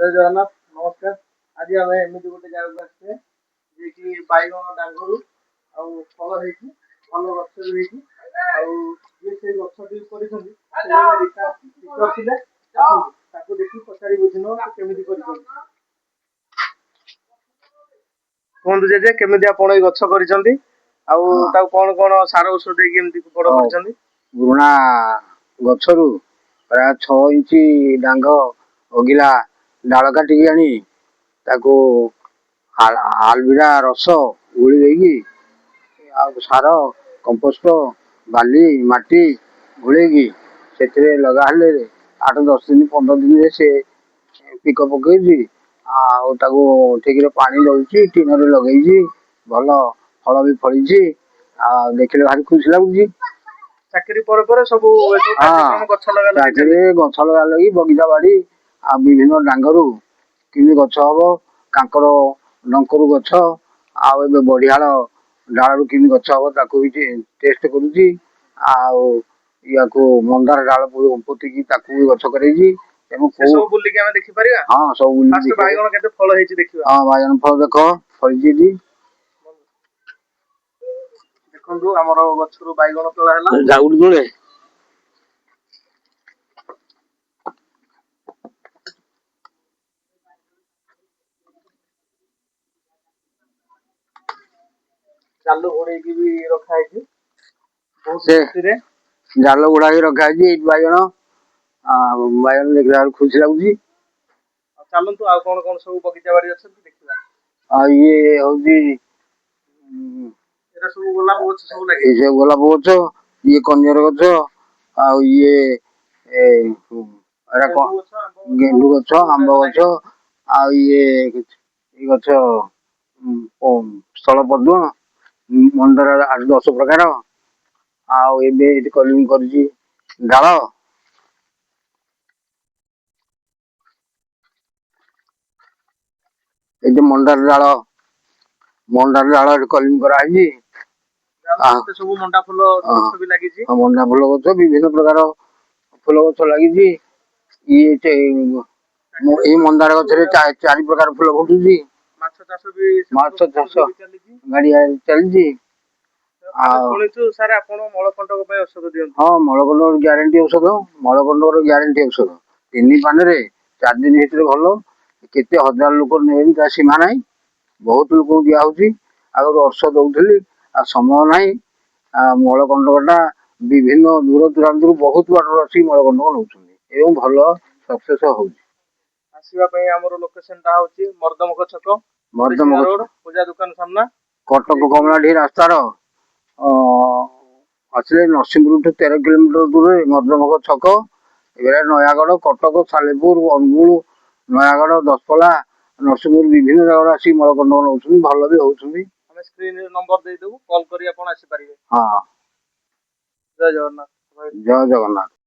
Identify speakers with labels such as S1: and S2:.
S1: ଜୟ ଜଗନ୍ନାଥ ନମସ୍କାର। ଆଜି ଆମେ ଏମିତି ଗୋଟେ ଜାଗାକୁ ଆସିଛେ ଯିଏକି ବାଇଗଣ ଡାଙ୍ଗରୁ ଆଉ ଫଳ ହେଇଛି, ଭଲ ଗଛ ବି ହେଇଛି। ଆଉ ଯିଏ ସେଇ ଗଛଟି କରିଛନ୍ତି ଟିଚର ଥିଲେ। ତାକୁ ଦେଖି ପଚାରି ବୁଝିନୁ ସେ କେମିତି କରିଛନ୍ତି। କୁହନ୍ତୁ ଜେଜେ, କେମିତି ଆପଣ ଏଇ ଗଛ କରିଛନ୍ତି ଆଉ ତାକୁ କଣ କଣ ସାର ଔଷଧ ଦେଇକି ଏମିତି ବଡ କରିଛନ୍ତି?
S2: ପୁରୁଣା ଗଛରୁ ପ୍ରାୟ 6 ଇଞ୍ଚ ଡାଙ୍ଗ ଅଗିଲା ଡାଳ କାଟିକି ଆଣି ତାକୁ ଆଲବିରା ରସ ଗୁଳି ଦେଇକି ଆଉ ସାର କମ୍ପୋଷ୍ଟ ବାଲି ମାଟି ଗୋଳେଇକି ସେଥିରେ ଲଗା ହେଲେ 8-10 ଦିନ 15 ଦିନରେ ସେ ପିକ ପକେଇଛି। ଆଉ ତାକୁ ଠିକରେ ପାଣି ଦଉଛି, ଟିଣରେ ଲଗେଇଛି, ଭଲ ଫଳ ବି ଫଳିଛି। ଆଉ ଦେଖିଲେ ଭାରି ଖୁସି ଲାଗୁଛି।
S1: ଚାକିରି ପରେ ପରେ ସବୁ ଗଛ
S2: ଲଗା ଲଗି ବଗିଚା ବାଡି ଆଉ ବିଭିନ୍ନ ଡାଙ୍ଗରୁ କେମିତି ଗଛ ହବ, କାଙ୍କର ଡଙ୍କରୁ ଗଛ ଆଉ ଏବେ ବଢିଆଳ ଡାଳରୁ କେମିତି ଗଛ ହବ ତାକୁ ବି ଟେଷ୍ଟ କରୁଛି। ଆଉ ୟାକୁ ମନ୍ଦାର ଡାଳ ପୋତିକି ତାକୁ ବି ଗଛ କରେଇଛି।
S1: ସବୁ ବୁଲିକି ଆମେ ଦେଖିପାରିବା?
S2: ହଁ, ସବୁ ବୁଲିକି
S1: ବାଇଗଣ କେତେ ଫଳ ହେଇଛି ଦେଖିବା।
S2: ହଁ, ବାଇଗଣ ଫଳ ଦେଖ ଫଳିଛି।
S1: ଦେଖନ୍ତୁ ଆମର ଗଛରୁ ବାଇଗଣ ତୋଳା ହେଲା।
S2: ଯାଉଠି ତୋଳେ
S1: ଜାଲ ଘୋଡେଇକି ବି ରଖା ହେଇଛି।
S2: ଜାଲ ଗୁଡା ବି ରଖା ହେଇଛି। ଏଇଠି ବାଇଗଣ ଦେଖିଲା ବେଳକୁ ଖୁସି ଲାଗୁଛି।
S1: ଚାଲନ୍ତୁ ଆଉ କଣ କଣ ସବୁ ବଗିଚା ବାଡି ଅଛନ୍ତି ଦେଖିବା।
S2: ଆଉ ଇଏ ହଉଛି
S1: ଏଟା ସବୁ ଗୋଲାପ ଗଛ ସବୁ ଲାଗିଛି।
S2: ଏଇ ସବୁ ଗୋଲାପ ଗଛ, ଇଏ କନିଅର ଗଛ, ଆଉ ଇଏ ଗେଣ୍ଡୁ ଗଛ, ଆମ୍ବ ଗଛ, ଆଉ ଇଏ ଗଛ ସ୍ଥଳ ପଦ୍ମ, ମନ୍ଦାର 8-10 ପ୍ରକାର। ଆଉ ଏବେ ଏଠି କଲିମି କରିଛି ଡାଳ। ଏଠି ମନ୍ଦାର ଡାଳ ଏଠି କଲିମି କରାହେଇଛି।
S1: ସବୁ ମଣ୍ଡା ଫୁଲ ଗଛ ବି ଲାଗିଛି।
S2: ମଣ୍ଡା ଫୁଲ ଗଛ, ବିଭିନ୍ନ ପ୍ରକାର ଫୁଲ ଗଛ ଲାଗିଛି। ଏଇ ମନ୍ଦାର ଗଛରେ 4 ପ୍ରକାର ଫୁଲ ଫୁଟୁଛି। ମାଛ ଚାଷ ଗାଡିଆ ଚାଲିଛି।
S1: ଶୁଣିଛୁ ସାର୍ ଆପଣ ମଳକଣ୍ଟକ ପାଇଁ ଔଷଧ ଦିଅନ୍ତି?
S2: ହଁ, ମଳକଣ୍ଟକ ଗ୍ୟାରେଣ୍ଟି ଔଷଧ। ମଳକଣ୍ଟକର ଗ୍ୟାରେଣ୍ଟି ଔଷଧ 3 ପାନରେ 4 ଦିନ ଭିତରେ ଭଲ। କେତେ ହଜାର ଲୋକ ନେବେନି ତା ସୀମା ନାହିଁ। ବହୁତ ଲୋକଙ୍କୁ ଦିଆ ହଉଛି। ଆଗରୁ 800 ଦଉଥିଲି, ଆଉ ସମୟ ନାହିଁ। ମଳକଣ୍ଟକ ଟା ବିଭିନ୍ନ ଦୂର ଦୂରାନ୍ତରୁ ବହୁତ ବାଟରୁ ଆସିକି ମଳକଣ୍ଟକ ନଉଛନ୍ତି ଏବଂ ଭଲ ସକ୍ସେସ ହଉଛି।
S1: ଆସିବା ପାଇଁ ଆମର ଲୋକେସନ ଟା ହଉଛି ମର୍ଦ୍ଦମୁଖ ଛକ, ରୋଡ, ପୂଜା ଦୋକାନ ସାମ୍ନା,
S2: କଟକ କମଳାଢି ରାସ୍ତାର ଆସିଲେ ନରସିଂହପୁରଠୁ 13 କିଲୋମିଟର ଦୂରରେ ମର୍ଦ୍ଦମୁଖ ଛକ। ଏବେ ନୟାଗଡ଼, କଟକ, ସାଲେପୁର, ଅନୁଗୁଳ, ନୟାଗଡ଼, ଦଶପଲ୍ଲା, ନରସିଂହପୁର ବିଭିନ୍ନ ଜାଗାରୁ ଆସିକି ମଳକଣ୍ଟକ ନଉଛନ୍ତି। ଭଲ ବି ହଉଛନ୍ତି।
S1: ଆମେ ସ୍କ୍ରିନରେ ନମ୍ବର ଦେଇଦେବୁ, କଲ୍ କରି ଆପଣ ଆସିପାରିବେ।
S2: ହଁ,
S1: ଜୟ ଜଗନ୍ନାଥ।
S2: ଜୟ ଜଗନ୍ନାଥ।